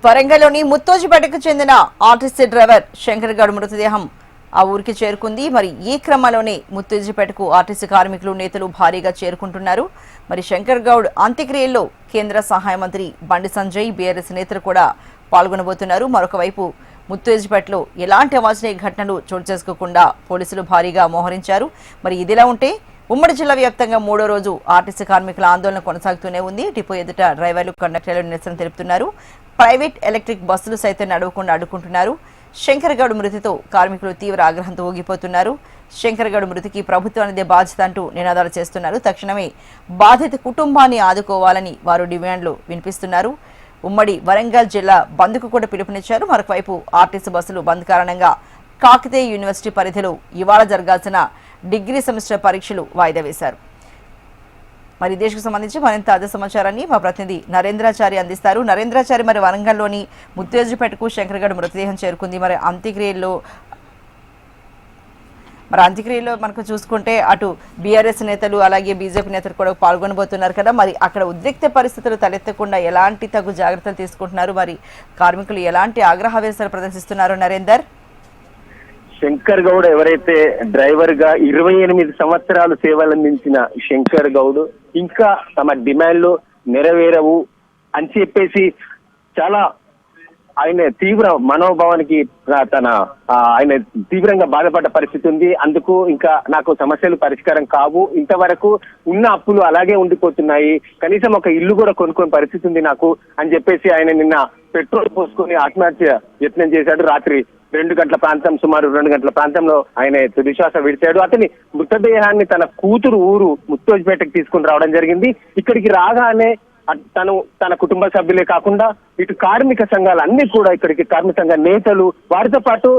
వరంగల్లోని ముత్తోజిపేటకు చెందిన RTC driver Shankar Goud మృతదేహం ఆ ఊరికి చేరుకుంది. మరి ఈ క్రమంలోనే ముత్తోజిపేటకు ఆర్టీసీ కార్మికులు నేతలు భారీగా చేరుకుంటున్నారు. మరి శంకర్ గౌడ్ అంత్యక్రియల్లో కేంద్ర సహాయ మంత్రి బండి సంజయ్, బీఆర్ఎస్ నేతలు కూడా పాల్గొనబోతున్నారు. మరొక వైపు ముత్తోజిపేటలో ఎలాంటి అవాంఛనీయ ఘటనలు చోటు చేసుకోకుండా పోలీసులు భారీగా మోహరించారు. మరి ఇదిలా ఉంటే ఉమ్మడి జిల్లా వ్యాప్తంగా 3వ రోజు ఆర్టీసీ కార్మికుల ఆందోళన కొనసాగుతూనే ఉంది. డిపో ఎదుట డ్రైవర్లు, కండక్టర్లు నిరసన తెలుపుతున్నారు. ప్రైవేట్ ఎలక్ట్రిక్ బస్సులు సైతం నడవకుండా అడ్డుకుంటున్నారు. శంకర్ గౌడ్ మృతితో కార్మికులు తీవ్ర ఆగ్రహంతో ఊగిపోతున్నారు. శంకర్ గౌడ్ మృతికి ప్రభుత్వానిదే బాధ్యత అంటూ నినాదాలు చేస్తున్నారు. తక్షణమే బాధిత కుటుంబాన్ని ఆదుకోవాలని వారు డిమాండ్లు వినిపిస్తున్నారు. ఉమ్మడి వరంగల్ జిల్లా బంద్కు కూడా పిలుపునిచ్చారు. మరొకవైపు ఆర్టీసీ బస్సులు బంద్ కారణంగా కాకతీయ యూనివర్సిటీ పరిధిలో ఇవాళ జరగాల్సిన డిగ్రీ సెమిస్టర్ పరీక్షలు వాయిదా వేశారు. మరి దేశకు సంబంధించి మరింత తాజా సమాచారాన్ని మా ప్రతినిధి నరేంద్రాచారి అందిస్తారు. నరేంద్రాచారి, మరి వరంగల్లోని ముత్తోజిపేటకు శంకర్ గౌడ్ మృతదేహం చేరుకుంది. మరి అంత్యక్రియల్లో మనకు చూసుకుంటే అటు బీఆర్ఎస్ నేతలు అలాగే బీజేపీ నేతలు కూడా పాల్గొనబోతున్నారు కదా. మరి అక్కడ ఉద్రిక్త పరిస్థితులు తలెత్తకుండా ఎలాంటి తగు జాగ్రత్తలు తీసుకుంటున్నారు? మరి కార్మికులు ఎలాంటి ఆగ్రహావేశాలు ప్రదర్శిస్తున్నారు? నరేందర్, శంకర్ గౌడ్ ఎవరైతే డ్రైవర్ గా 28 సంవత్సరాలు సేవలందించిన శంకర్ గౌడ్ ఇంకా తమ డిమాండ్లు నెరవేరవు అని చెప్పేసి చాలా ఆయన తీవ్ర మనోభావానికి ఆయన తీవ్రంగా బాధపడ్డ పరిస్థితి ఉంది. అందుకు ఇంకా నాకు సమస్యలు పరిష్కారం కావు, ఇంతవరకు ఉన్న అప్పులు అలాగే ఉండిపోతున్నాయి, కనీసం ఒక ఇల్లు కూడా కొనుక్కునే పరిస్థితి ఉంది నాకు అని చెప్పేసి ఆయన నిన్న పెట్రోల్ పోసుకొని ఆత్మహత్య యత్నం చేశాడు. రాత్రి 2 గంటల ప్రాంతం, సుమారు 2 గంటల ప్రాంతంలో ఆయన తుదిశ్వాస విడిచాడు. అతని మృతదేహాన్ని తన కూతురు ఊరు ముత్తోజిపేటకు తీసుకుని రావడం జరిగింది. ఇక్కడికి రాగానే తన కుటుంబ సభ్యులే కాకుండా ఇటు కార్మిక సంఘాలు అన్ని కూడా ఇక్కడికి, కార్మిక సంఘ నేతలు, వారితో పాటు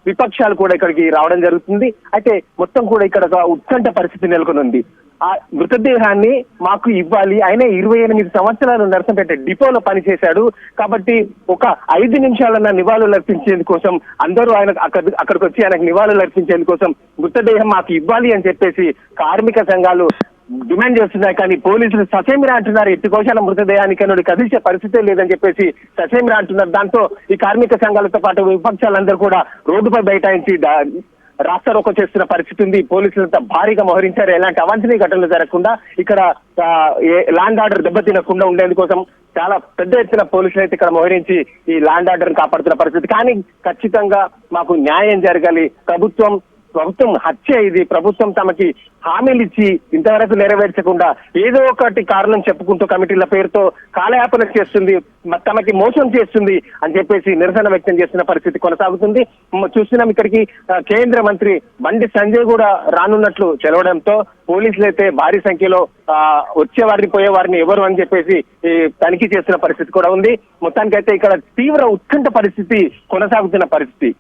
విపక్షాలు కూడా ఇక్కడికి రావడం జరుగుతుంది. అయితే మొత్తం కూడా ఇక్కడ ఉత్కంఠ పరిస్థితి నెలకొని ఉంది. ఆ మృతదేహాన్ని మాకు ఇవ్వాలి, ఆయన 28 సంవత్సరాలు నర్సంపేట డిపోలో పనిచేశాడు కాబట్టి ఒక 5 నిమిషాలన్న నివాళులు అర్పించేందుకోసం అందరూ ఆయన అక్కడికి వచ్చి ఆయనకు నివాళులు అర్పించేందుకోసం మృతదేహం మాకు ఇవ్వాలి అని చెప్పేసి కార్మిక సంఘాలు డిమాండ్ చేస్తున్నాయి. కానీ పోలీసులు ససేమిరా అంటున్నారు. ఎత్తికోశాల మృతదేహానికి అన్నది కదిల్చే పరిస్థితే లేదని చెప్పేసి ససేమిరా అంటున్నారు. దాంతో ఈ కార్మిక సంఘాలతో పాటు విపక్షాలందరూ కూడా రోడ్డుపై బైఠాయించి రాస్తారోకో చేస్తున్న పరిస్థితి ఉంది. పోలీసులంతా భారీగా మోహరించారు. ఎలాంటి అవాంఛనీయ ఘటనలు జరగకుండా, ఇక్కడ ల్యాండ్ ఆర్డర్ దెబ్బతినకుండా ఉండేందుకోసం చాలా పెద్ద ఎత్తున పోలీసులు అయితే ఇక్కడ మోహరించి ఈ ల్యాండ్ ఆర్డర్ కాపాడుతున్న పరిస్థితి. కానీ ఖచ్చితంగా మాకు న్యాయం జరగాలి. ప్రభుత్వం హత్య ఇది. ప్రభుత్వం తమకి హామీలు ఇచ్చి ఇంతవరకు నెరవేర్చకుండా ఏదో ఒకటి కారణం చెప్పుకుంటూ కమిటీల పేరుతో కాలయాపన చేస్తుంది, తమకి మోసం చేస్తుంది అని చెప్పేసి నిరసన వ్యక్తం చేస్తున్న పరిస్థితి కొనసాగుతుంది. చూస్తున్నాం ఇక్కడికి కేంద్ర మంత్రి బండి సంజయ్ కూడా రానున్నట్లు తెలవడంతో పోలీసులు అయితే భారీ సంఖ్యలో వచ్చే వారిని పోయే వారిని ఎవరు అని చెప్పేసి తనిఖీ చేస్తున్న పరిస్థితి కూడా ఉంది. మొత్తానికైతే ఇక్కడ తీవ్ర ఉత్కంఠ పరిస్థితి కొనసాగుతున్న పరిస్థితి.